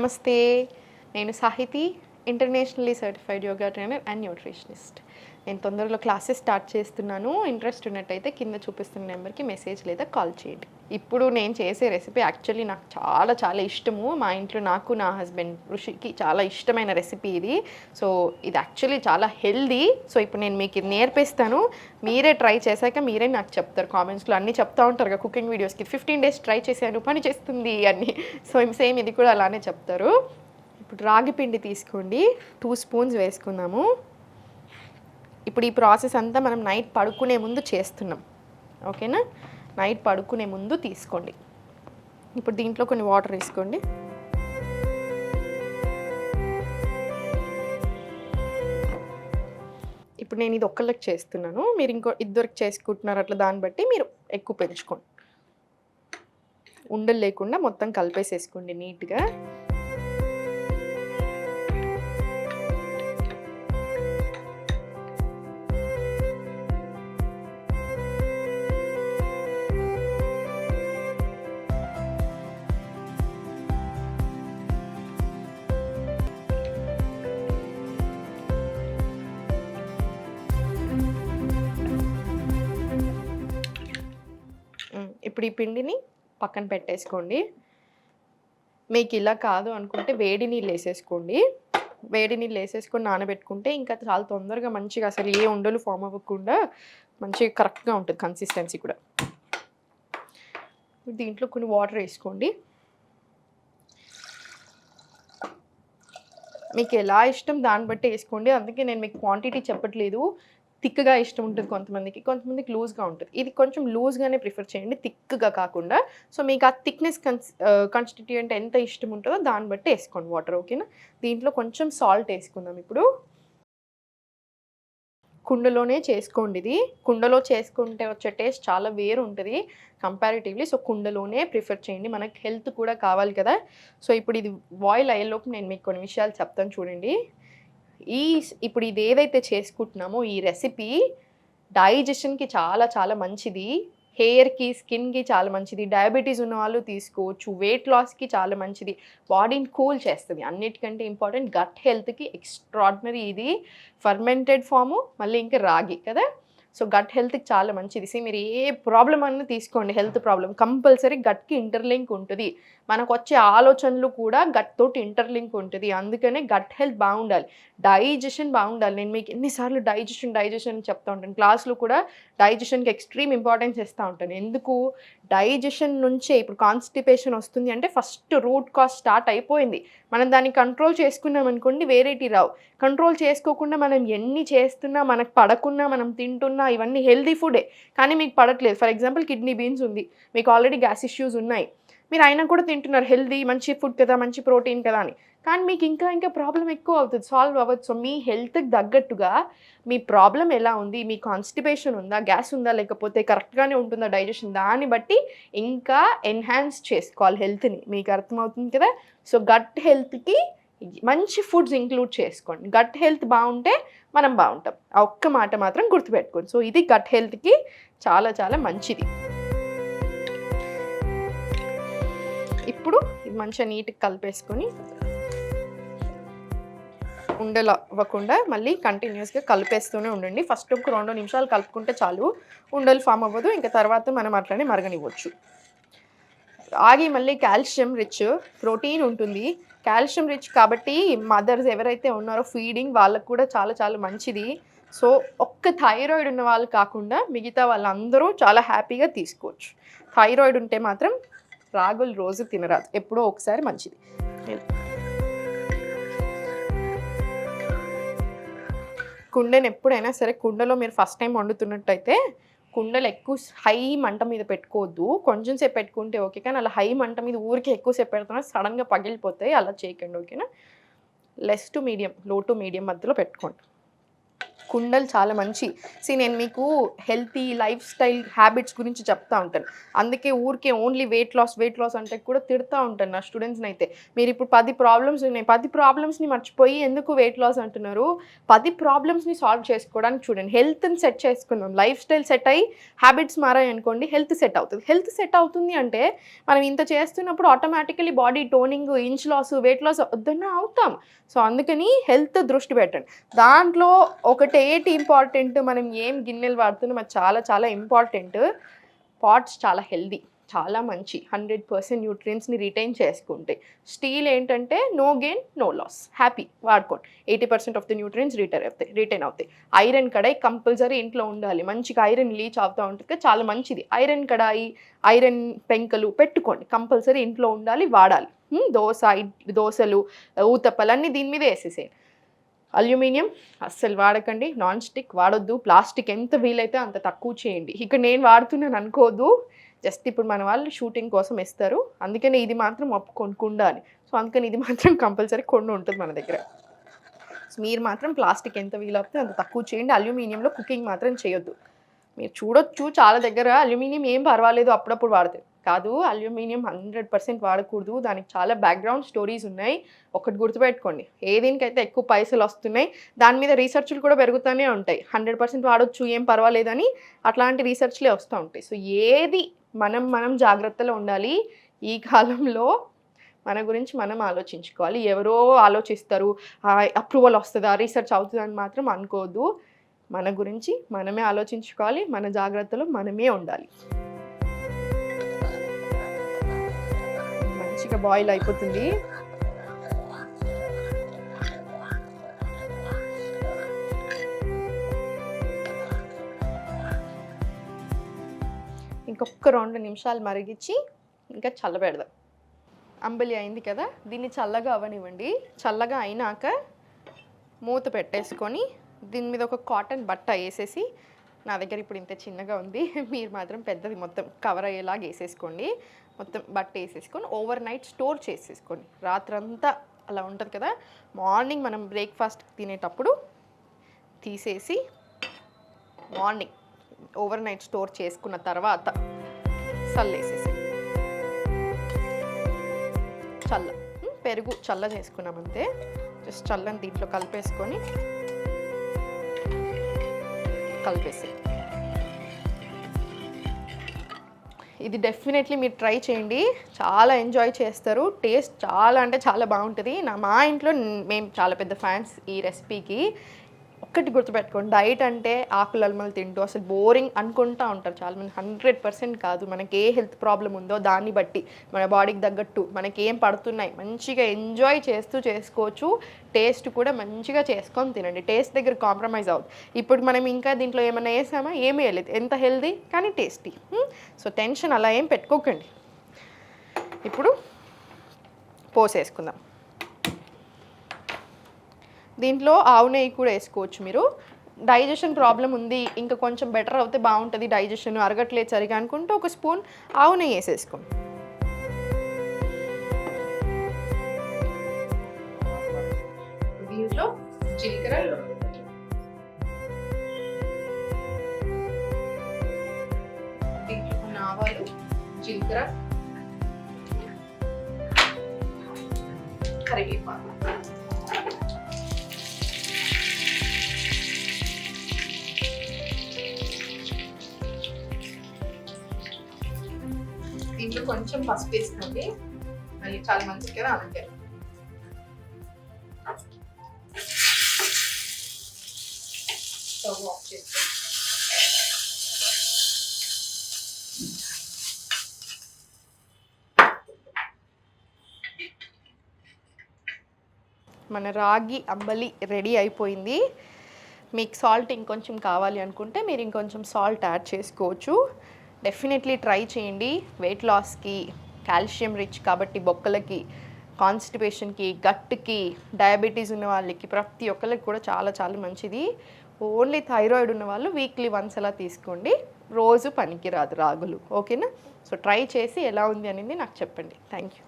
నమస్తే. నేను Sahithi, internationally certified yoga trainer and nutritionist. నేను తొందరలో క్లాసెస్ స్టార్ట్ చేస్తున్నాను. ఇంట్రెస్ట్ ఉన్నట్టయితే కింద చూపిస్తున్న నెంబర్కి మెసేజ్ లేదా కాల్ చేయండి. ఇప్పుడు నేను చేసే రెసిపీ యాక్చువల్లీ నాకు చాలా చాలా ఇష్టము. మా ఇంట్లో నాకు, నా హస్బెండ్ ఋషికి చాలా ఇష్టమైన రెసిపీ ఇది. సో ఇది యాక్చువల్లీ చాలా హెల్దీ. సో ఇప్పుడు నేను మీకు ఇది నేర్పిస్తాను. మీరే ట్రై చేశాక మీరే నాకు చెప్తారు. కామెంట్స్లో అన్నీ చెప్తా ఉంటారు కదా కుకింగ్ వీడియోస్కి, 15 days ట్రై చేశాను పని చేస్తుంది అని. సో సేమ్ ఇది కూడా అలానే చెప్తారు. ఇప్పుడు రాగి పిండి తీసుకోండి, 2 spoons వేసుకుందాము. ఇప్పుడు ఈ ప్రాసెస్ అంతా మనం నైట్ పడుకునే ముందు చేస్తున్నాం, ఓకేనా? నైట్ పడుకునే ముందు తీసుకోండి. ఇప్పుడు దీంట్లో కొన్ని వాటర్ వేసుకోండి. ఇప్పుడు నేను ఇది ఒక్కళ్ళకి చేస్తున్నాను, మీరు ఇంకో ఇద్దరికి చేసుకుంటున్నారు, అట్లా దాన్ని బట్టి మీరు ఎక్కువ పెంచుకోండి. ఉండలు లేకుండా మొత్తం కలిపేసేసుకోండి నీట్గా. ఇప్పుడు ఈ పిండిని పక్కన పెట్టేసుకోండి. మీకు ఇలా కాదు అనుకుంటే వేడి నీళ్ళు వేసేసుకోండి. వేడి నీళ్ళు వేసేసుకొని నానబెట్టుకుంటే ఇంకా చాలా తొందరగా మంచిగా అసలు ఏ ఉండలు ఫామ్ అవ్వకుండా మంచిగా కరెక్ట్గా ఉంటుంది కన్సిస్టెన్సీ కూడా. దీంట్లో కొన్ని వాటర్ వేసుకోండి. మీకు ఎలా ఇష్టం దాన్ని బట్టి వేసుకోండి. అందుకే నేను మీకు క్వాంటిటీ చెప్పట్లేదు. థిక్గా ఇష్టం ఉంటుంది కొంతమందికి లూజ్గా ఉంటుంది. ఇది కొంచెం లూజ్గానే ప్రిఫర్ చేయండి, థిక్గా కాకుండా. సో మీకు ఆ థిక్నెస్ కాన్స్టిట్యూయెంట్ ఎంత ఇష్టం ఉంటుందో దాన్ని బట్టి వేసుకోండి వాటర్, ఓకేనా? దీంట్లో కొంచెం సాల్ట్ వేసుకుందాం. ఇప్పుడు కుండలోనే చేసుకోండి. ఇది కుండలో చేసుకుంటే వచ్చే టేస్ట్ చాలా వేరు ఉంటుంది కంపారిటివ్లీ. సో కుండలోనే ప్రిఫర్ చేయండి, మనకి హెల్త్ కూడా కావాలి కదా. సో ఇప్పుడు ఇది బాయిల్ అయ్యేలోపు నేను మీకు కొన్ని విషయాలు చెప్తాను చూడండి. ఇప్పుడు ఇది ఏదైతే చేసుకుంటున్నామో ఈ రెసిపీ డైజెషన్కి చాలా చాలా మంచిది, హెయిర్కి, స్కిన్కి చాలా మంచిది, డయాబెటీస్ ఉన్న వాళ్ళు తీసుకోవచ్చు, వెయిట్ లాస్కి చాలా మంచిది, బాడీని కూల్ చేస్తుంది. అన్నిటికంటే ఇంపార్టెంట్ గట్ హెల్త్కి ఎక్స్ట్రాడినరీ. ఇది ఫర్మెంటెడ్ ఫాము, మళ్ళీ ఇంకా రాగి కదా. సో గట్ హెల్త్కి చాలా మంచిది. మీరు ఏ ప్రాబ్లం అన్నా తీసుకోండి, హెల్త్ ప్రాబ్లం కంపల్సరీ గట్కి ఇంటర్లింక్ ఉంటుంది. మనకు వచ్చే ఆలోచనలు కూడా గట్ తోటి ఇంటర్లింక్ ఉంటుంది. అందుకనే గట్ హెల్త్ బాగుండాలి, డైజెషన్ బాగుండాలి. నేను మీకు ఎన్నిసార్లు డైజెషన్ చెప్తా ఉంటాను. క్లాస్లో కూడా డైజెషన్కి ఎక్స్ట్రీమ్ ఇంపార్టెన్స్ ఇస్తూ ఉంటాను. ఎందుకు? డైజెషన్ నుంచే ఇప్పుడు కాన్స్టిపేషన్ వస్తుంది అంటే ఫస్ట్ రూట్ కాజ్ స్టార్ట్ అయిపోయింది. మనం దాన్ని కంట్రోల్ చేసుకున్నాం అనుకోండి, వేరేటి రావు. కంట్రోల్ చేసుకోకుండా మనం ఎన్ని చేస్తున్నా, మనకు పడకున్నా, మనం తింటున్నా, ఇవన్నీ హెల్దీ ఫుడే కానీ మీకు పడట్లేదు. ఫర్ ఎగ్జాంపుల్ కిడ్నీ బీన్స్ ఉంది, మీకు ఆల్రెడీ గ్యాస్ ఇష్యూస్ ఉన్నాయి, మీరు అయినా కూడా తింటున్నారు, హెల్దీ మంచి ఫుడ్ కదా, మంచి ప్రోటీన్ కదా అని. కానీ మీకు ఇంకా ప్రాబ్లం ఎక్కువ అవుతుంది, సాల్వ్ అవ్వదు. సో మీ హెల్త్కి తగ్గట్టుగా మీ ప్రాబ్లం ఎలా ఉంది, మీ కాన్స్టిపేషన్ ఉందా, గ్యాస్ ఉందా, లేకపోతే కరెక్ట్గానే ఉంటుందా డైజెషన్, దాన్ని బట్టి ఇంకా ఎన్హాన్స్ చేసుకోవాలి హెల్త్ని. మీకు అర్థమవుతుంది కదా. సో గట్ హెల్త్కి మంచి ఫుడ్స్ ఇంక్లూడ్ చేసుకోండి. గట్ హెల్త్ బాగుంటే మనం బాగుంటాం. ఆ ఒక్క మాట మాత్రం గుర్తుపెట్టుకోండి. సో ఇది గట్ హెల్త్కి చాలా చాలా మంచిది. ఇప్పుడు ఇది మంచిగా నీట్గా కలిపేసుకొని ఉండలు అవ్వకుండా మళ్ళీ కంటిన్యూస్గా కలిపేస్తూనే ఉండండి. ఫస్ట్ ఒక 2 నిమిషాలు కలుపుకుంటే చాలు, ఉండలు ఫామ్ అవ్వదు. ఇంకా తర్వాత మనం అట్లనే మరగనివ్వచ్చు. రాగి మళ్ళీ కాల్షియం రిచ్, ప్రోటీన్ ఉంటుంది, కాల్షియం రిచ్ కాబట్టి మదర్స్ ఎవరైతే ఉన్నారో ఫీడింగ్ వాళ్ళకు కూడా చాలా చాలా మంచిది. సో ఒక్క థైరాయిడ్ ఉన్న వాళ్ళు కాకుండా మిగతా వాళ్ళందరూ చాలా హ్యాపీగా తీసుకోవచ్చు. థైరాయిడ్ ఉంటే మాత్రం రాగులు రోజు తినరాదు, ఎప్పుడో ఒకసారి మంచిది. కుండను ఎప్పుడైనా సరే, కుండలో మీరు ఫస్ట్ టైం వండుతున్నట్టయితే కుండలు ఎక్కువ హై మంట మీద పెట్టుకోవద్దు. కొంచెం సేపు పెట్టుకుంటే ఓకే, కానీ అలా హై మంట మీద ఊరికే ఎక్కువసేపు పెడుతున్నా సడన్గా పగిలిపోతాయి, అలా చేయకండి, ఓకేనా? లెస్ టు మీడియం, లో టు మీడియం మధ్యలో పెట్టుకోండి. కుండలు చాలా మంచి. నేను మీకు హెల్తీ లైఫ్ స్టైల్ హ్యాబిట్స్ గురించి చెప్తా ఉంటాను. అందుకే ఊరికే ఓన్లీ వెయిట్ లాస్ అంటే కూడా తిడతా ఉంటాను నా స్టూడెంట్స్ని అయితే. మీరు ఇప్పుడు 10 ప్రాబ్లమ్స్ ఉన్నాయి, 10 ప్రాబ్లమ్స్ని మర్చిపోయి ఎందుకు వెయిట్ లాస్ అంటున్నారు? 10 ప్రాబ్లమ్స్ని సాల్వ్ చేసుకోవడానికి చూడండి. హెల్త్ని సెట్ చేసుకుందాం, లైఫ్ స్టైల్ సెట్ అయ్యి హ్యాబిట్స్ మారాయి అనుకోండి, హెల్త్ సెట్ అవుతుంది. హెల్త్ సెట్ అవుతుంది అంటే మనం ఇంత చేస్తున్నప్పుడు automatically body toning, inch loss, weight loss వద్దన్నా అవుతాం. సో అందుకని హెల్త్ దృష్టి పెట్టండి. దాంట్లో ఒకటి ఏంటి ఇంపార్టెంట్, మనం ఏం గిన్నెలు వాడుతున్నాం అది చాలా చాలా ఇంపార్టెంట్. పాట్స్ చాలా హెల్దీ, చాలా మంచి, 100% న్యూట్రియన్స్ని రిటైన్ చేసుకుంటాయి. స్టీల్ ఏంటంటే no gain no loss, happy వాడుకోండి. 80% ఆఫ్ ది న్యూట్రియన్స్ రిటైన్ అవుతాయి. ఐరన్ కడాయి కంపల్సరీ ఇంట్లో ఉండాలి, మంచిగా ఐరన్ లీచ్ అవుతూ ఉంటుంది, చాలా మంచిది. ఐరన్ కడాయి, ఐరన్ పెంకలు పెట్టుకోండి, కంపల్సరీ ఇంట్లో ఉండాలి, వాడాలి. దోశలు, ఊతప్పలు అన్నీ దీని మీద వేసేసేయండి. అల్యూమినియం అస్సలు వాడకండి, నాన్ స్టిక్ వాడొద్దు, ప్లాస్టిక్ ఎంత వీలైతే అంత తక్కువ చేయండి. ఇక్కడ నేను వాడుతున్నాను అనుకోదు, జస్ట్ ఇప్పుడు మన వాళ్ళు షూటింగ్ కోసం ఇస్తారు, అందుకని ఇది మాత్రం కుండ అని. సో అందుకని ఇది మాత్రం కంపల్సరీ కొండ ఉంటుంది మన దగ్గర. సో మీరు మాత్రం ప్లాస్టిక్ ఎంత వీలవుతే అంత తక్కువ చేయండి. అల్యూమినియంలో కుకింగ్ మాత్రం చేయొద్దు. మీరు చూడొచ్చు చాలా దగ్గర అల్యూమినియం ఏం పర్వాలేదు అప్పుడప్పుడు వాడతారు, కాదు అల్యూమినియం 100% వాడకూడదు. దానికి చాలా బ్యాక్గ్రౌండ్ స్టోరీస్ ఉన్నాయి. ఒకటి గుర్తుపెట్టుకోండి, ఏ దీనికైతే ఎక్కువ పైసలు వస్తున్నాయి దాని మీద రీసెర్చ్లు కూడా పెరుగుతూనే ఉంటాయి. 100% వాడొచ్చు ఏం పర్వాలేదని అట్లాంటి రీసెర్చ్లే వస్తూ ఉంటాయి. సో ఏది మనం జాగ్రత్తలో ఉండాలి. ఈ కాలంలో మన గురించి మనం ఆలోచించుకోవాలి. ఎవరో ఆలోచిస్తారు, అప్రూవల్ వస్తుందా, రీసెర్చ్ అవుతుందని మాత్రం అనుకోవద్దు. మన గురించి మనమే ఆలోచించుకోవాలి, మన జాగ్రత్తలో మనమే ఉండాలి. మంచిగా బాయిల్ అయిపోతుంది. ఇంకొక 2 నిమిషాలు మరిగించి ఇంకా చల్లబెడదాం. అంబలి అయింది కదా, దీన్ని చల్లగా అవ్వనివ్వండి. చల్లగా అయినాక మూత పెట్టేసుకొని దీని మీద ఒక కాటన్ బట్ట వేసేసి, నా దగ్గర ఇప్పుడు ఇంత చిన్నగా ఉంది, మీరు మాత్రం పెద్దది మొత్తం కవర్ అయ్యేలాగా వేసేసుకోండి. మొత్తం బట్ట వేసేసుకొని ఓవర్ నైట్ స్టోర్ చేసేసుకోండి. రాత్రంతా అలా ఉంటుంది కదా, మార్నింగ్ మనం బ్రేక్ఫాస్ట్ తినేటప్పుడు తీసేసి మార్నింగ్ ఓవర్ నైట్ స్టోర్ చేసుకున్న తర్వాత చల్లేసేసి, పెరుగు చల్ల చేసుకున్నామంతే. జస్ట్ చల్లని దీంట్లో కలిపేసి ఇది డెఫినెట్లీ మీరు ట్రై చేయండి, చాలా ఎంజాయ్ చేస్తారు. టేస్ట్ చాలా అంటే చాలా బాగుంటుంది. మా ఇంట్లో మేము చాలా పెద్ద ఫ్యాన్స్ ఈ రెసిపీకి. ఒక్కటి గుర్తుపెట్టుకోండి, డైట్ అంటే ఆకులు అల్మలు తింటూ అసలు బోరింగ్ అనుకుంటూ ఉంటారు చాలామంది. 100% కాదు. మనకి ఏ హెల్త్ ప్రాబ్లం ఉందో దాన్ని బట్టి మన బాడీకి తగ్గట్టు మనకి ఏం పడుతున్నాయి మంచిగా ఎంజాయ్ చేస్తూ చేసుకోవచ్చు. టేస్ట్ కూడా మంచిగా చేసుకొని తినండి. టేస్ట్ దగ్గర కాంప్రమైజ్ అవుతుంది. ఇప్పుడు మనం ఇంకా దీంట్లో ఏమైనా వేసామా, ఏమీ వేయలేదు, ఎంత హెల్దీ కానీ టేస్టీ. సో టెన్షన్ అలా ఏం పెట్టుకోకండి. ఇప్పుడు పోసేసుకుందాం. దీంట్లో ఆవు నెయ్యి కూడా వేసుకోవచ్చు మీరు. డైజెషన్ ప్రాబ్లం ఉంది, ఇంకా కొంచెం బెటర్ అవుతే బాగుంటుంది, డైజెషన్ అరగట్లేదు సరిగా అనుకుంటే ఒక స్పూన్ ఆవు నెయ్యి వేసేసుకోండి. దీంట్లో జీలకర్ర, దీంట్లో ఆవాలు, జీలకర్ర, కరివేపాకు, దీంట్లో కొంచెం పసుపు వేసుకోండి, మళ్ళీ చాలా మంచిది కదా అందుకే. స్టవ్ ఆఫ్ చేసుకోండి. మన రాగి అంబలి రెడీ అయిపోయింది. మీకు సాల్ట్ ఇంకొంచెం కావాలి అనుకుంటే మీరు ఇంకొంచెం సాల్ట్ యాడ్ చేసుకోవచ్చు. డెఫినెట్లీ ట్రై చేయండి. వెయిట్ లాస్కి, కాల్షియం రిచ్ కాబట్టి బొక్కలకి, కాన్స్టిపేషన్కి, గట్కి, డయాబెటీస్ ఉన్న వాళ్ళకి, ప్రతి ఒక్కరికి కూడా చాలా చాలా మంచిది. ఓన్లీ థైరాయిడ్ ఉన్న వాళ్ళు వీక్లీ వన్స్ అలా తీసుకోండి, రోజు పనికి రాదు రాగులు. ఓకేనా? సో ట్రై చేసి ఎలా ఉంది అనేది నాకు చెప్పండి. Thank you.